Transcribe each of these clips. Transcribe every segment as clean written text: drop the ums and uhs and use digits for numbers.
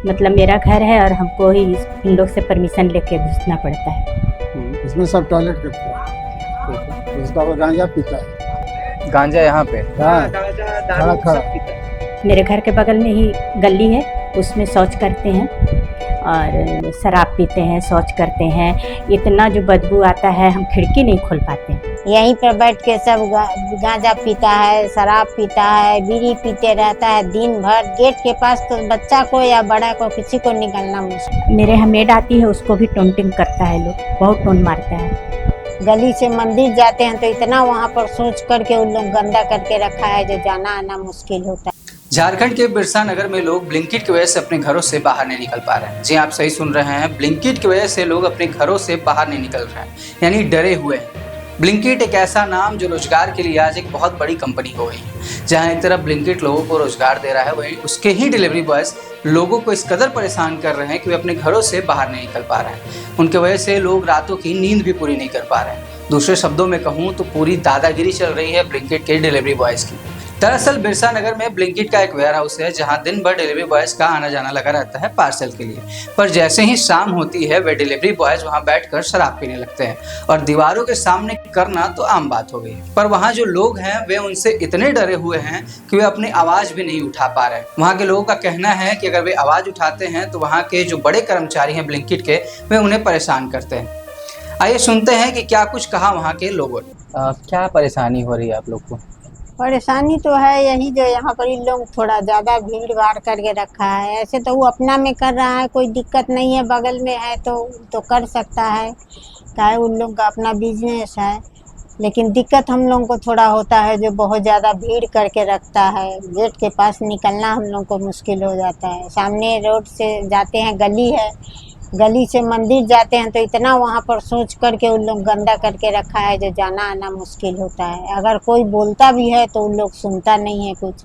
मतलब मेरा घर है और हमको ही इन लोग से परमिशन लेके घुसना पड़ता है। इसमें सब टॉयलेट करते हैं। उसका वो गांजा पीता है। गांजा यहाँ पे? हाँ, दारू खड़ा सब पीता है। मेरे घर के बगल में ही गली है, उसमें शौच करते हैं और शराब पीते हैं, शौच करते हैं। इतना जो बदबू आता है, हम खिड़की नहीं खोल पाते हैं। यहीं पर बैठ के सब गांजा पीता है, शराब पीता है, बीड़ी पीते रहता है दिन भर। गेट के पास तो बच्चा को या बड़ा को किसी को निकलना मुश्किल। मेरे यहाँ मेड आती है, उसको भी टोंटिंग करता है, लोग बहुत टोन मारता है। गली से मंदिर जाते हैं तो इतना वहाँ पर सोच करके उन लोग गंदा करके रखा है जो जाना आना मुश्किल होता है। झारखंड के बिरसा नगर में लोग ब्लिंकिट की वजह से अपने घरों से बाहर नहीं निकल पा रहे हैं। जी आप सही सुन रहे हैं, ब्लिंकिट की वजह से लोग अपने घरों से बाहर नहीं निकल रहे हैं, यानी डरे हुए हैं। ब्लिंकिट एक ऐसा नाम जो रोजगार के लिए आज एक बहुत बड़ी कंपनी हो गई है। जहां एक तरफ ब्लिंकिट लोगों को रोजगार दे रहा है, वहीं उसके ही डिलीवरी बॉयज लोगों को इस कदर परेशान कर रहे हैं कि वे अपने घरों से बाहर नहीं निकल पा रहे हैं। उनके वजह से लोग रातों की नींद भी पूरी नहीं कर पा रहे हैं। दूसरे शब्दों में कहूँ तो पूरी दादागिरी चल रही है ब्लिंकिट के डिलीवरी बॉयज की। दरअसल बिरसा नगर में ब्लिंकिट का एक वेयर हाउस है जहां दिन भर डिलीवरी बॉयज का आना जाना लगा रहता है पार्सल के लिए। पर जैसे ही शाम होती है वे डिलीवरी बॉयज वहां बैठकर शराब पीने लगते हैं और दीवारों के सामने करना तो आम बात हो गई है। पर वहां जो लोग हैं वे उनसे इतने डरे हुए हैं कि वे अपनी आवाज भी नहीं उठा पा रहे। वहां के लोगों का कहना है कि अगर वे आवाज उठाते हैं तो वहां के जो बड़े कर्मचारी हैं ब्लिंकिट के, वे उन्हें परेशान करते हैं। आइए सुनते हैं कि क्या कुछ कहा वहाँ के लोगों ने। क्या परेशानी हो रही है आप लोग को? परेशानी तो है यही जो यहाँ पर इन लोग थोड़ा ज़्यादा भीड़ भाड़ करके रखा है। ऐसे तो वो अपना में कर रहा है, कोई दिक्कत नहीं है, बगल में है तो कर सकता है, चाहे उन लोग का अपना बिजनेस है। लेकिन दिक्कत हम लोगों को थोड़ा होता है जो बहुत ज़्यादा भीड़ करके रखता है। गेट के पास निकलना हम लोग को मुश्किल हो जाता है। सामने रोड से जाते हैं, गली है, गली से मंदिर जाते हैं तो इतना वहाँ पर सोच करके उन लोग गंदा करके रखा है जो जाना आना मुश्किल होता है। अगर कोई बोलता भी है तो उन लोग सुनता नहीं है कुछ,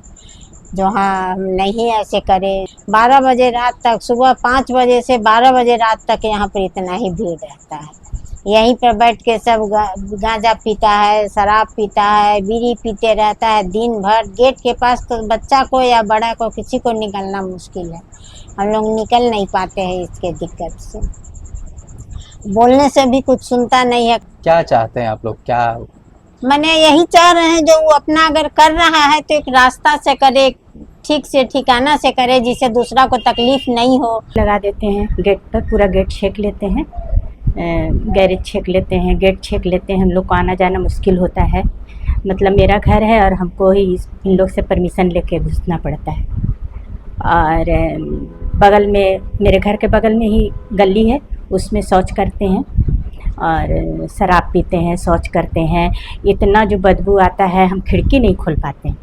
जो हाँ हम नहीं ऐसे करें। 12 बजे रात तक, सुबह 5 बजे से 12 बजे रात तक यहाँ पर इतना ही भीड़ रहता है। यहीं पर बैठ के सब गांजा पीता है, शराब पीता है, बीड़ी पीते रहता है दिन भर। गेट के पास तो बच्चा को या बड़ा को किसी को निकलना मुश्किल है। हम लोग निकल नहीं पाते हैं इसके दिक्कत से। बोलने से भी कुछ सुनता नहीं है। क्या चाहते हैं आप लोग? क्या मैंने यही चाह रहे हैं जो वो अपना अगर कर रहा है तो एक रास्ता से करे, ठीक से ठिकाना से करे, जिससे दूसरा को तकलीफ नहीं हो। लगा देते हैं गेट पर, पूरा गेट छेक लेते हैं, गैरेज छेक लेते हैं, गेट छेक लेते हैं। हम लोग को आना जाना मुश्किल होता है। मतलब मेरा घर है और हमको ही इन लोग से परमिशन लेके घुसना पड़ता है। और बगल में, मेरे घर के बगल में ही गली है, उसमें शौच करते हैं और शराब पीते हैं, शौच करते हैं। इतना जो बदबू आता है, हम खिड़की नहीं खोल पाते हैं।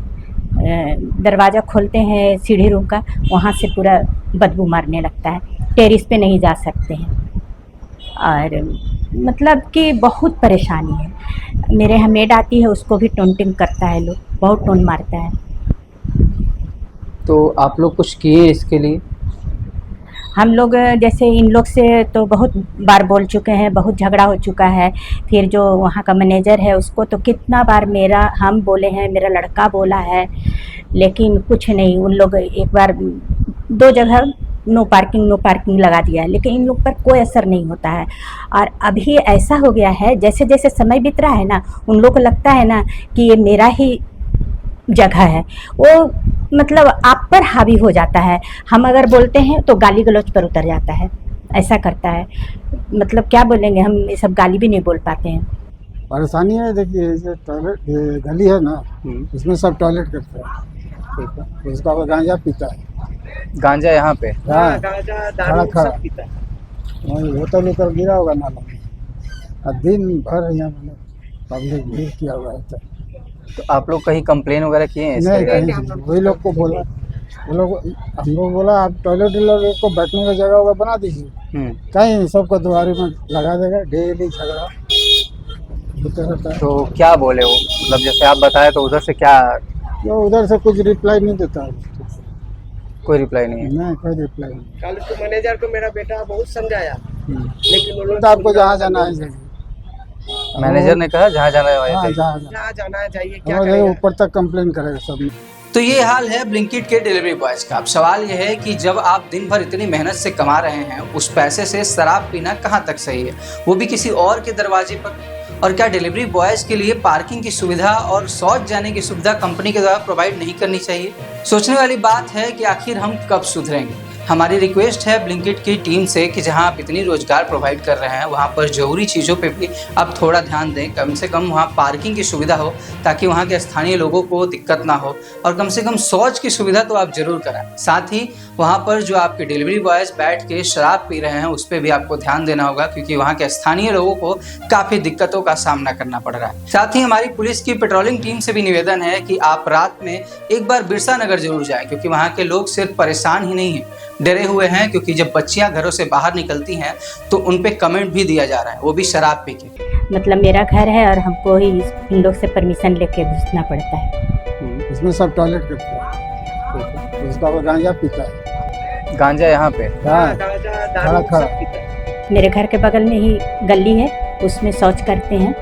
दरवाज़ा खोलते हैं सीढ़ी रूम का, वहाँ से पूरा बदबू मारने लगता है। टेरिस पे नहीं जा सकते हैं और मतलब कि बहुत परेशानी है। मेरे यहाँ मेड आती है, उसको भी टोंटिंग करता है, लोग बहुत टोन मारता है। तो आप लोग कुछ किए इसके लिए? हम लोग जैसे इन लोग से तो बहुत बार बोल चुके हैं, बहुत झगड़ा हो चुका है। फिर जो वहाँ का मैनेजर है उसको तो कितना बार हम बोले हैं, मेरा लड़का बोला है, लेकिन कुछ नहीं। उन लोग एक बार 2 जगह नो पार्किंग लगा दिया है, लेकिन इन लोग पर कोई असर नहीं होता है। और अभी ऐसा हो गया है, जैसे जैसे समय बीत रहा है ना, उन लोग को लगता है ना कि ये मेरा ही जगह है। वो मतलब आप पर हावी हो जाता है। हम अगर बोलते हैं तो गाली गलौज पर उतर जाता है, ऐसा करता है। मतलब क्या बोलेंगे, हम ये सब गाली भी नहीं बोल पाते हैं। परेशानी है, देखिए जो टॉयलेट गली है ना, इसमें सब टॉयलेट करते हैं। उसका वो गांजा पीता है। गांजा यहाँ पे? हाँ, गांजा दारू खड़ा सब पीता है। वही होटल ऊपर गिरा होगा नाला में, और दिन भर यहाँ मैंने पब्लिक भीड़ किया हुआ है। तो आप लोग कहीं कंप्लेन वगैरह किए हैं नहीं, इसके? कहीं वही लोग को बोला, वो लोग हमको बोला आप टॉयलेट को बैठने का जगह होगा बना दीजिए। कहीं सबको दुआरे में लगा देगा, डेली झगड़ा होता रहता है। तो क्या बोले वो? मतलब जैसे आप बताए तो उधर से क्या? तो उधर से कुछ रिप्लाई नहीं देता है। कोई रिप्लाई नहीं है? नहीं, कोई रिप्लाई नहीं। कल को मैनेजर को मेरा बेटा बहुत समझाया, लेकिन वो लोग तो आपको जहाँ जाना है जाइए। मैनेजर ने कहा जहाँ जाना है वहाँ हाँ, जाइए। जहाँ जहाँ जाना है जाइए, क्या जाना करेगा? ऊपर तक कंप्लेन करेगा सब। तो ये हाल है ब्लिंकिट के डिलीवरी बॉयज़ का। अब सवाल यह है कि जब आप दिन भर इतनी मेहनत से कमा रहे हैं, उस पैसे से शराब पीना कहाँ तक सही है, वो भी किसी और के दरवाजे पर। और क्या डिलीवरी बॉयज़ के लिए पार्किंग की सुविधा और शौच जाने की सुविधा कंपनी के द्वारा प्रोवाइड नहीं करनी चाहिए? सोचने वाली बात है कि आखिर हम कब सुधरेंगे। हमारी रिक्वेस्ट है ब्लिंकिट की टीम से कि जहां आप इतनी रोजगार प्रोवाइड कर रहे हैं, वहां पर जरूरी चीज़ों पे भी आप थोड़ा ध्यान दें। कम से कम वहां पार्किंग की सुविधा हो ताकि वहां के स्थानीय लोगों को दिक्कत ना हो, और कम से कम शौच की सुविधा तो आप जरूर कराएं। साथ ही वहां पर जो आपके डिलीवरी बॉयज़ बैठ के शराब पी रहे हैं, उस पर भी आपको ध्यान देना होगा, क्योंकि वहाँ के स्थानीय लोगों को काफ़ी दिक्कतों का सामना करना पड़ रहा है। साथ ही हमारी पुलिस की पेट्रोलिंग टीम से भी निवेदन है कि आप रात में एक बार बिरसा नगर जरूर जाएं, क्योंकि वहाँ के लोग सिर्फ परेशान ही नहीं हैं, डरे हुए हैं, क्योंकि जब बच्चियां घरों से बाहर निकलती हैं तो उन पे कमेंट भी दिया जा रहा है, वो भी शराब पी के। मतलब मेरा घर है और हमको ही इन लोग से परमिशन लेके घुसना पड़ता है। इसमें सब टॉयलेट करते हैं, इसका वो गांजा पीता है। गांजा यहाँ पे हाँ, गांजा, खड़ा दारू खड़ा। सब पीता है। मेरे घर के बगल में ही गली है, उसमें शौच करते हैं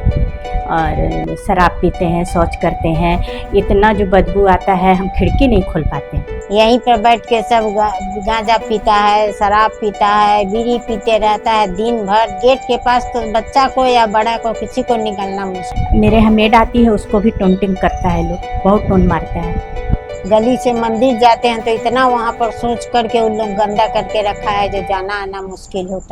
और शराब पीते हैं, शौच करते हैं। इतना जो बदबू आता है, हम खिड़की नहीं खोल पाते हैं। यहीं पर बैठ के सब गांजा पीता है, शराब पीता है, बीड़ी पीते रहता है दिन भर। गेट के पास तो बच्चा को या बड़ा को किसी को निकलना मुश्किल। मेरे यहाँ मेड आती है, उसको भी टोंटिंग करता है, लोग बहुत टोन मारता है। गली से मंदिर जाते हैं तो इतना वहाँ पर सोच करके उन लोग गंदा करके रखा है जो जाना आना मुश्किल होता है।